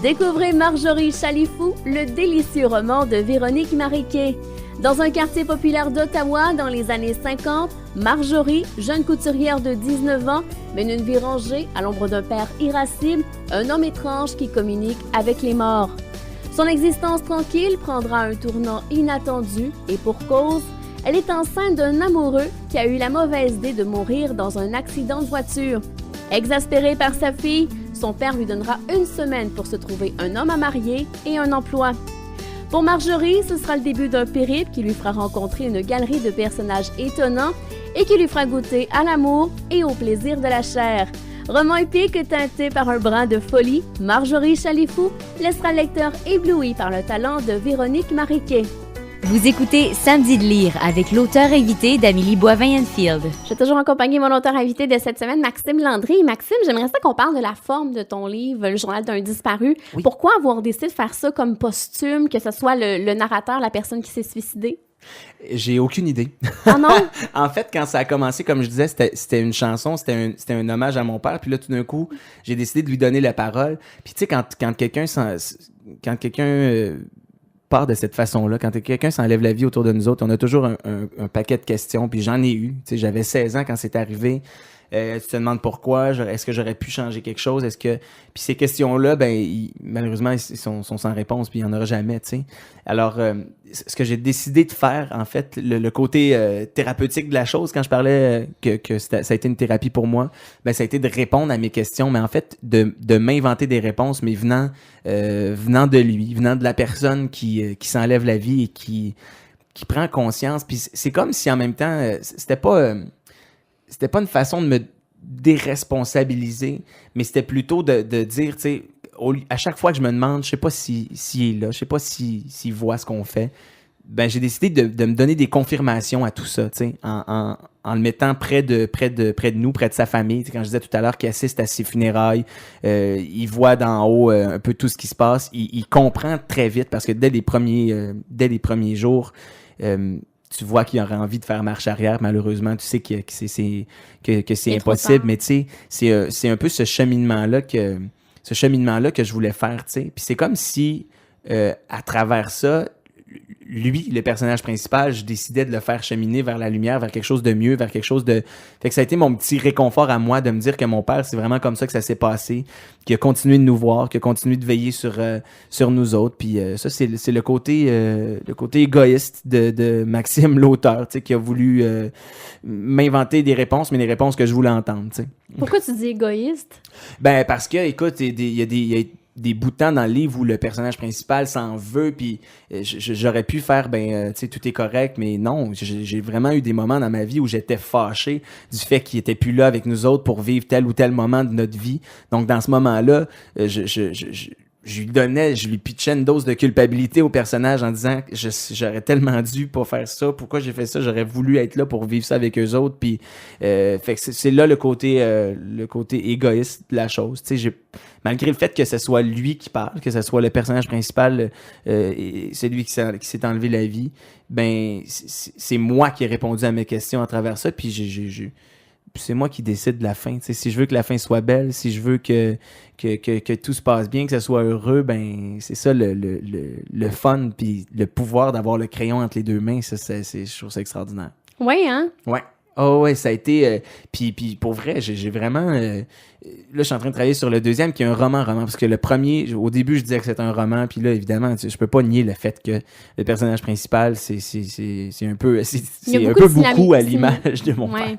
Découvrez Marjorie Chalifou, le délicieux roman de Véronique Mariquet. Dans un quartier populaire d'Ottawa dans les années 50, Marjorie, jeune couturière de 19 ans, mène une vie rangée à l'ombre d'un père irascible, un homme étrange qui communique avec les morts. Son existence tranquille prendra un tournant inattendu et pour cause, elle est enceinte d'un amoureux qui a eu la mauvaise idée de mourir dans un accident de voiture. Exaspéré par sa fille, son père lui donnera une semaine pour se trouver un homme à marier et un emploi. Pour Marjorie, ce sera le début d'un périple qui lui fera rencontrer une galerie de personnages étonnants et qui lui fera goûter à l'amour et au plaisir de la chair. Roman épique teinté par un brin de folie, Marjorie Chalifou laissera le lecteur ébloui par le talent de Véronique Mariquet. Vous écoutez Samedi de lire avec l'auteur invité d'Amélie Boivin-Enfield. Je suis toujours accompagnée de mon auteur invité de cette semaine, Maxime Landry. Maxime, j'aimerais ça qu'on parle de la forme de ton livre, Le journal d'un disparu. Oui. Pourquoi avoir décidé de faire ça comme posthume, que ce soit le narrateur, la personne qui s'est suicidée? J'ai aucune idée. Ah non? En fait, quand ça a commencé, comme je disais, c'était une chanson, c'était un hommage à mon père. Puis là, tout d'un coup, j'ai décidé de lui donner la parole. Puis tu sais, quand quelqu'un part de cette façon-là, quand quelqu'un s'enlève la vie autour de nous autres, on a toujours un paquet de questions, puis j'en ai eu. Tu sais, j'avais 16 ans quand c'est arrivé. Tu te demandes pourquoi, est-ce que j'aurais pu changer quelque chose, puis ces questions-là, malheureusement, ils sont sans réponse, puis il n'y en aura jamais, tu sais. Alors, ce que j'ai décidé de faire, en fait, le côté thérapeutique de la chose, quand je parlais que ça a été une thérapie pour moi, ça a été de répondre à mes questions, mais en fait, de m'inventer des réponses, mais venant de lui, venant de la personne qui s'enlève la vie et qui prend conscience. Puis c'est comme si, en même temps, c'était pas une façon de me déresponsabiliser, mais c'était plutôt de dire, tu sais, à chaque fois que je me demande, je sais pas s'il est là, je sais pas s'il voit ce qu'on fait, j'ai décidé de me donner des confirmations à tout ça, tu sais, en le mettant près de nous, près de sa famille. Tu sais, quand je disais tout à l'heure qu'il assiste à ses funérailles, il voit d'en haut un peu tout ce qui se passe, il comprend très vite, parce que dès les premiers jours, tu vois qu'il aurait envie de faire marche arrière, malheureusement, tu sais que c'est impossible, mais tu sais, c'est un peu ce cheminement-là que je voulais faire, tu sais. Puis c'est comme si, à travers ça, lui, le personnage principal, je décidais de le faire cheminer vers la lumière, vers quelque chose de mieux, vers quelque chose de... Fait que ça a été mon petit réconfort à moi de me dire que mon père, c'est vraiment comme ça que ça s'est passé, qu'il a continué de nous voir, qu'il a continué de veiller sur nous autres. Puis ça, c'est le côté égoïste de Maxime, l'auteur, tu sais, qui a voulu m'inventer des réponses, mais des réponses que je voulais entendre, tu sais. Pourquoi tu dis égoïste? Parce que, écoute, il y a des bouts de temps dans le livre où le personnage principal s'en veut, puis j'aurais pu faire, tu sais, tout est correct, mais non, j'ai vraiment eu des moments dans ma vie où j'étais fâché du fait qu'il était plus là avec nous autres pour vivre tel ou tel moment de notre vie. Donc, dans ce moment-là, je lui pitchais une dose de culpabilité au personnage en disant que j'aurais tellement dû pas faire ça, pourquoi j'ai fait ça, j'aurais voulu être là pour vivre ça avec eux autres, puis fait que c'est là le côté égoïste de la chose, tu sais, malgré le fait que ce soit lui qui parle, que ce soit le personnage principal, celui qui s'est enlevé la vie, c'est moi qui ai répondu à mes questions à travers ça, puis c'est moi qui décide de la fin. T'sais, si je veux que la fin soit belle, si je veux que tout se passe bien, que ce soit heureux, c'est ça le fun, puis le pouvoir d'avoir le crayon entre les deux mains, ça, je trouve ça extraordinaire. Oui, hein? Ouais. Oh ouais, ça a été... puis pour vrai, j'ai vraiment... là, je suis en train de travailler sur le deuxième, qui est un roman, parce que le premier, au début, je disais que c'était un roman, puis là, évidemment, je peux pas nier le fait que le personnage principal, c'est un peu... C'est un peu beaucoup à l'image de mon père.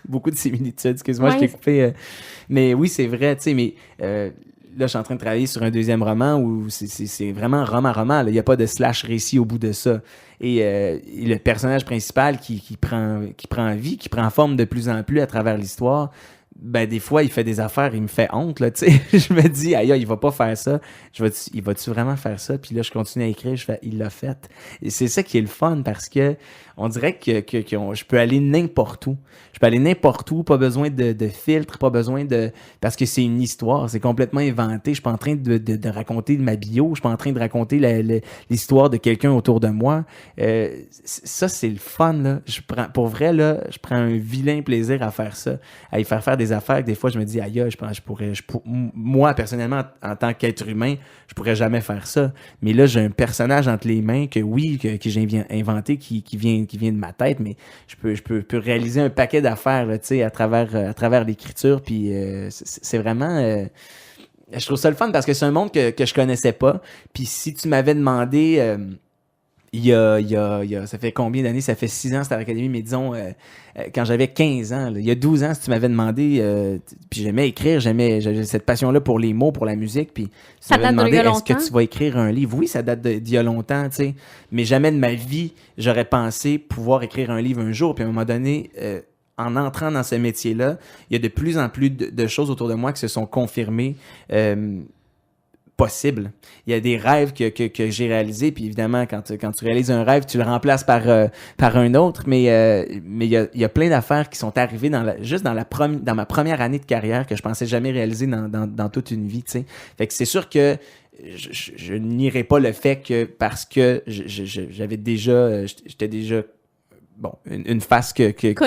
Beaucoup de similitudes, excuse-moi, je t'ai coupé. Mais oui, c'est vrai, tu sais, mais là, je suis en train de travailler sur un deuxième roman où c'est vraiment roman. Il n'y a pas de slash récit au bout de ça. Et le personnage principal qui prend vie, qui prend forme de plus en plus à travers l'histoire, des fois, il fait des affaires, il me fait honte, là, tu sais. Je me dis, aïe, il va pas faire ça. Il va-tu vraiment faire ça? Puis là, je continue à écrire, il l'a fait. Et c'est ça qui est le fun, parce que on dirait que je peux aller n'importe où. Je peux aller n'importe où, pas besoin de filtre, pas besoin de... Parce que c'est une histoire, c'est complètement inventé. Je suis pas en train de raconter ma bio, je suis pas en train de raconter l'histoire de quelqu'un autour de moi. Ça, c'est le fun, là. Pour vrai, là, je prends un vilain plaisir à faire ça, à y faire des des affaires que des fois, je me dis, aïe, moi, personnellement, en tant qu'être humain, je pourrais jamais faire ça. Mais là, j'ai un personnage entre les mains que j'ai inventé, qui vient de ma tête, mais je peux réaliser un paquet d'affaires, là, tu sais, à travers l'écriture, puis c'est vraiment... je trouve ça le fun parce que c'est un monde que je connaissais pas. Puis si tu m'avais demandé, ça fait combien d'années? Ça fait 6 ans, c'était à l'Académie, mais disons, quand j'avais 15 ans, là, il y a 12 ans, si tu m'avais demandé, puis j'aimais écrire, j'avais cette passion-là pour les mots, pour la musique, puis si tu m'avais demandé, est-ce que tu vas écrire un livre? Oui, ça date d'il y a longtemps, tu sais, mais jamais de ma vie, j'aurais pensé pouvoir écrire un livre un jour. Puis à un moment donné... en entrant dans ce métier-là, il y a de plus en plus de choses autour de moi qui se sont confirmées possibles. Il y a des rêves que j'ai réalisés, puis évidemment, quand tu réalises un rêve, tu le remplaces par un autre, mais il y a plein d'affaires qui sont arrivées dans ma première année de carrière que je pensais jamais réaliser dans toute une vie, tu sais. Fait que c'est sûr que je nierai pas le fait que parce que j'étais déjà une face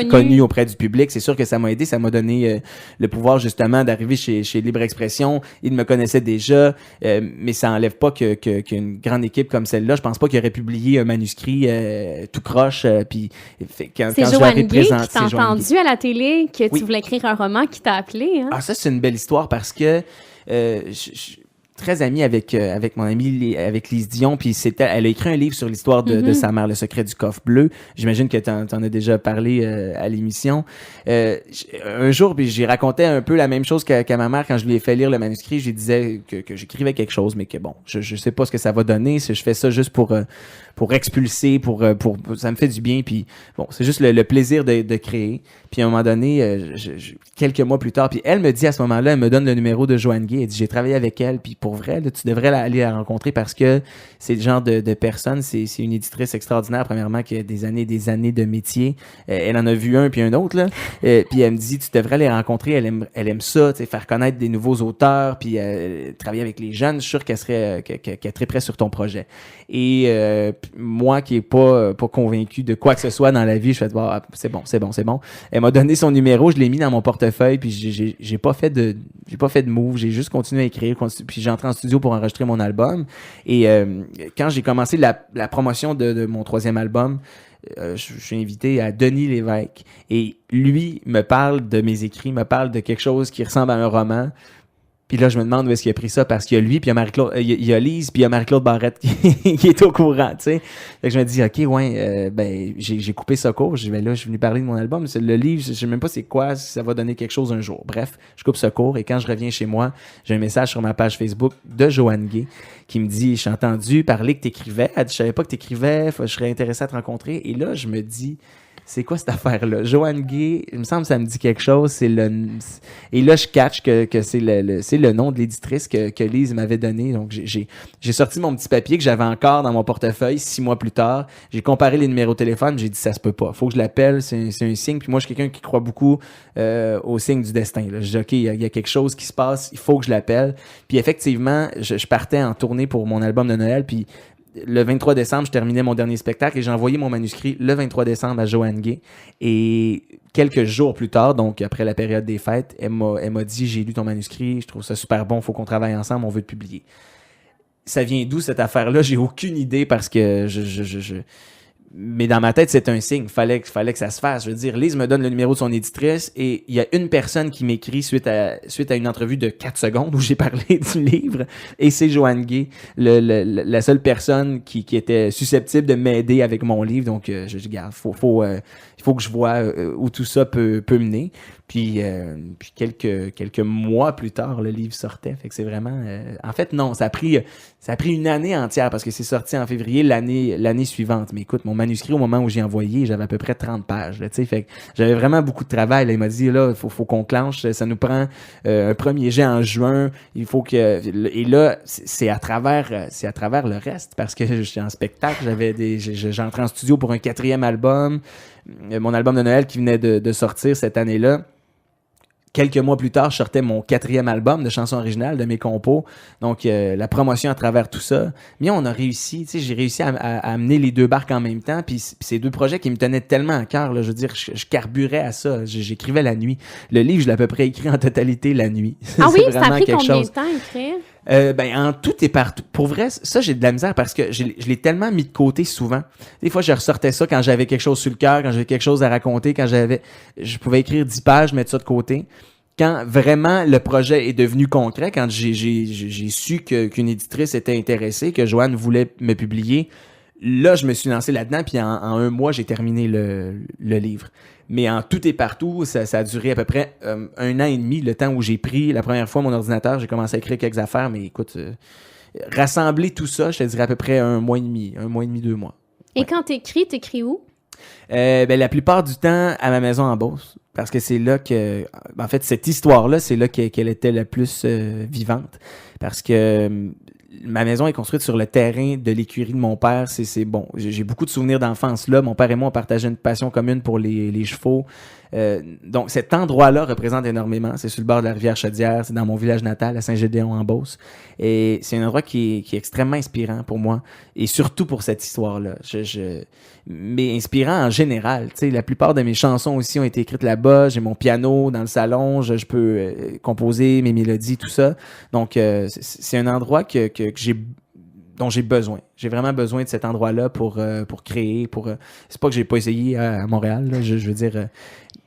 connue auprès du public. C'est sûr que ça m'a aidé, ça m'a donné le pouvoir justement d'arriver chez Libre Expression. Ils me connaissaient déjà, mais ça enlève pas qu'une grande équipe comme celle-là, je pense pas qu'il aurait publié un manuscrit tout croche. Puis quand Joanne Gay qui t'a entendu à la télé que tu voulais écrire un roman, qui t'a appelé. Hein? Ah, ça, c'est une belle histoire parce que très amie avec mon amie avec Lise Dion, puis elle a écrit un livre sur l'histoire de sa mère, Le secret du coffre bleu. J'imagine que t'en as déjà parlé à l'émission. Un jour, puis j'ai raconté un peu la même chose qu'à ma mère quand je lui ai fait lire le manuscrit. Je lui disais que j'écrivais quelque chose, mais que bon, je sais pas ce que ça va donner. Je fais ça juste pour expulser, pour ça me fait du bien. Puis bon, c'est juste le plaisir de créer. Puis à un moment donné, quelques mois plus tard, puis elle me dit à ce moment-là, elle me donne le numéro de Joanne Gay. Elle dit, j'ai travaillé avec elle, puis pour vrai, là, tu devrais aller la rencontrer parce que c'est le genre de personne, c'est une éditrice extraordinaire, premièrement, qui a des années de métier. Elle en a vu un puis un autre, là. Puis elle me dit, tu devrais les rencontrer, elle aime ça, tu sais, faire connaître des nouveaux auteurs, puis travailler avec les jeunes, je suis sûr qu'elle serait très prête sur ton projet. Et moi qui est pas convaincu de quoi que ce soit dans la vie, je fais c'est bon. Elle m'a donné son numéro, je l'ai mis dans mon portefeuille, puis j'ai pas fait de move, j'ai juste continué à écrire, puis j'ai entré en studio pour enregistrer mon album. Et quand j'ai commencé la promotion de mon 3e album, je suis invité à Denis Lévesque, et lui me parle de mes écrits, me parle de quelque chose qui ressemble à un roman. Puis là, je me demande où est-ce qu'il a pris ça, parce qu'il y a lui, puis il y a Lise, puis il y a Marie-Claude Barrette qui est au courant, tu sais. Fait que je me dis, OK, j'ai coupé ça court. Je suis venu parler de mon album. Le livre, je sais même pas c'est quoi, si ça va donner quelque chose un jour. Bref, je coupe ça court, et quand je reviens chez moi, j'ai un message sur ma page Facebook de Joanne Gay qui me dit, j'ai entendu parler que t'écrivais. Elle dit, je savais pas que t'écrivais, je serais intéressé à te rencontrer. Et là, je me dis, c'est quoi cette affaire-là? Joanne Gay, il me semble que ça me dit quelque chose. Et là, je catch que c'est le nom de l'éditrice que Lise m'avait donné. Donc, j'ai sorti mon petit papier que j'avais encore dans mon portefeuille 6 mois plus tard. J'ai comparé les numéros de téléphone. J'ai dit, ça se peut pas. Faut que je l'appelle. C'est un signe. Puis moi, je suis quelqu'un qui croit beaucoup au signe du destin, là. Je dis, OK, il y a quelque chose qui se passe. Il faut que je l'appelle. Puis effectivement, je partais en tournée pour mon album de Noël. Puis le 23 décembre, je terminais mon dernier spectacle et j'ai envoyé mon manuscrit le 23 décembre à Joanne Gay. Et quelques jours plus tard, donc après la période des fêtes, elle m'a dit, j'ai lu ton manuscrit, je trouve ça super bon, faut qu'on travaille ensemble, on veut te publier. Ça vient d'où cette affaire-là? J'ai aucune idée parce que mais dans ma tête, c'est un signe. Fallait que ça se fasse. Je veux dire, Lise me donne le numéro de son éditrice et il y a une personne qui m'écrit suite à une entrevue de 4 secondes où j'ai parlé du livre, et c'est Joanne Gay, la seule personne qui était susceptible de m'aider avec mon livre. Donc, je dis, regarde, il faut que je vois où tout ça peut mener. Puis quelques mois plus tard, le livre sortait. Fait que c'est vraiment... en fait, non, ça a pris une année entière parce que c'est sorti en février l'année suivante. Mais écoute, mon manuscrit, au moment où j'ai envoyé, j'avais à peu près 30 pages. Là, fait que j'avais vraiment beaucoup de travail. Là, il m'a dit, là, faut qu'on clenche. Ça nous prend un premier jet en juin. Il faut que... Et là, c'est à travers le reste parce que j'étais en spectacle. J'entrais en studio pour un 4e album. Mon album de Noël qui venait de sortir cette année-là. quelques mois plus tard, je sortais mon 4e album de chansons originales, de mes compos. Donc, la promotion à travers tout ça. Mais on a réussi, tu sais, j'ai réussi à amener les 2 barques en même temps. Puis ces 2 projets qui me tenaient tellement à cœur, là, je veux dire, je carburais à ça. J'écrivais la nuit. Le livre, je l'ai à peu près écrit en totalité la nuit. Ah oui, ça a pris combien de temps à écrire? En tout et partout. Pour vrai, ça, j'ai de la misère parce que je l'ai tellement mis de côté souvent. Des fois, je ressortais ça quand j'avais quelque chose sur le cœur, quand j'avais quelque chose à raconter, je pouvais écrire 10 pages, mettre ça de côté. Quand vraiment le projet est devenu concret, quand j'ai su qu'une éditrice était intéressée, que Joanne voulait me publier, là, je me suis lancé là-dedans, puis en 1 mois, j'ai terminé le livre. Mais en tout et partout, ça a duré à peu près 1 an et demi, le temps où j'ai pris la première fois mon ordinateur, j'ai commencé à écrire quelques affaires, mais écoute, rassembler tout ça, je te dirais à peu près 1 mois et demi, 2 mois. Et quand t'écris où? La plupart du temps, à ma maison en Beauce. Parce que c'est là que... En fait, cette histoire-là, c'est là qu'elle était la plus vivante. Parce que ma maison est construite sur le terrain de l'écurie de mon père. C'est bon. J'ai beaucoup de souvenirs d'enfance là. Mon père et moi, on partageait une passion commune pour les chevaux. Donc, cet endroit-là représente énormément. C'est sur le bord de la rivière Chaudière. C'est dans mon village natal, à Saint-Gédéon, en Beauce. Et c'est un endroit qui est extrêmement inspirant pour moi. Et surtout pour cette histoire-là. Mais inspirant en général. Tu sais, la plupart de mes chansons aussi ont été écrites là-bas. J'ai mon piano dans le salon. Je peux composer mes mélodies, tout ça. Donc, c'est un endroit dont j'ai besoin. J'ai vraiment besoin de cet endroit-là pour créer. C'est pas que j'ai pas essayé à Montréal. Là, je veux dire...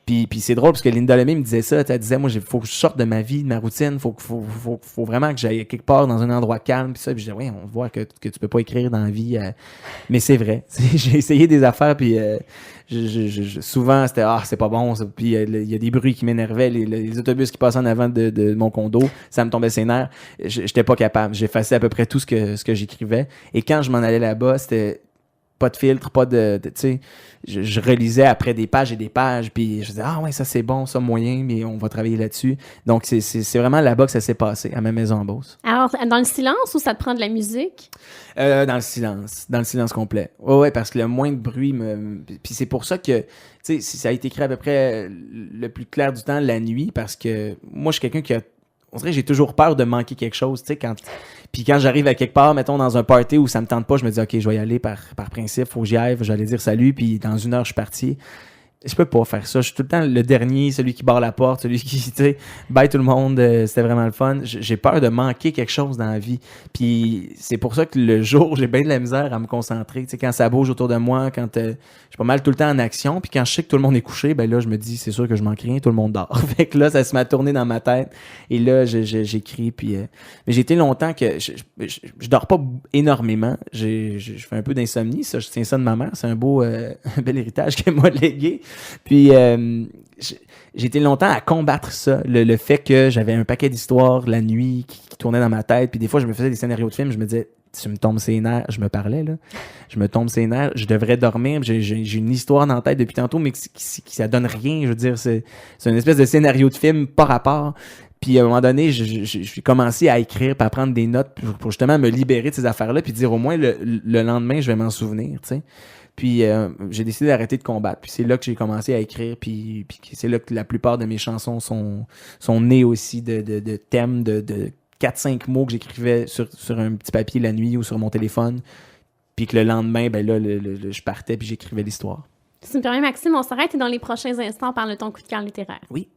Puis c'est drôle parce que Linda Lemay me disait ça. Elle disait, moi, il faut que je sorte de ma vie, de ma routine. Faut vraiment que j'aille quelque part dans un endroit calme. Puis ça, puis je disais, oui, on voit que tu peux pas écrire dans la vie. Mais c'est vrai. J'ai essayé des affaires, puis souvent, c'était, c'est pas bon. Ça. Puis il y a des bruits qui m'énervaient. Les autobus qui passaient en avant de mon condo, ça me tombait ses nerfs. J'étais pas capable. J'effaçais à peu près tout ce que j'écrivais. Et quand je m'en allais là-bas, c'était pas de filtre, pas de tu sais, je relisais après des pages et des pages, puis je disais, ouais, ça c'est bon, ça moyen, mais on va travailler là-dessus. Donc, c'est vraiment là-bas que ça s'est passé, à ma maison en Beauce. Alors, dans le silence ou ça te prend de la musique? Dans le silence complet. Ouais, parce que le moins de bruit puis c'est pour ça que, tu sais, ça a été écrit à peu près le plus clair du temps la nuit, parce que moi, je suis quelqu'un on dirait que j'ai toujours peur de manquer quelque chose, tu sais, Puis quand j'arrive à quelque part, mettons dans un party où ça me tente pas, je me dis OK, je vais y aller par principe, faut que j'y aille, je vais aller dire salut, puis dans 1 heure je suis parti. Je peux pas faire ça. Je suis tout le temps le dernier, celui qui barre la porte, celui qui, tu sais, bye tout le monde, c'était vraiment le fun. J'ai peur de manquer quelque chose dans la vie. Puis c'est pour ça que le jour, j'ai bien de la misère à me concentrer. Tu sais, quand ça bouge autour de moi, quand je suis pas mal tout le temps en action, puis quand je sais que tout le monde est couché, ben là, je me dis, c'est sûr que je manque rien, tout le monde dort. Fait que là, ça se m'a tourné dans ma tête. Et là, j'écris, puis... Mais j'ai été longtemps que... Je dors pas énormément. Je fais un peu d'insomnie, ça. Je tiens ça de ma mère. C'est un un bel héritage qu'elle m'a légué. Puis j'ai été longtemps à combattre ça, le fait que j'avais un paquet d'histoires la nuit qui tournaient dans ma tête, puis des fois je me faisais des scénarios de films, je me disais tu me tombes ses nerfs, je me parlais là, je me tombe ses nerfs, je devrais dormir, j'ai une histoire dans la tête depuis tantôt, mais qui ça donne rien, je veux dire, c'est une espèce de scénario de film par rapport. Puis à un moment donné, j'ai commencé à écrire, puis à prendre des notes pour justement me libérer de ces affaires-là, puis dire au moins le lendemain, je vais m'en souvenir, tu sais. Puis j'ai décidé d'arrêter de combattre. Puis c'est là que j'ai commencé à écrire. Puis c'est là que la plupart de mes chansons sont nées aussi de thèmes de 4-5 mots que j'écrivais sur un petit papier la nuit ou sur mon téléphone. Puis que le lendemain, ben là, je partais puis j'écrivais l'histoire. Si tu me permets, Maxime, on s'arrête et dans les prochains instants, on parle de ton coup de cœur littéraire. Oui.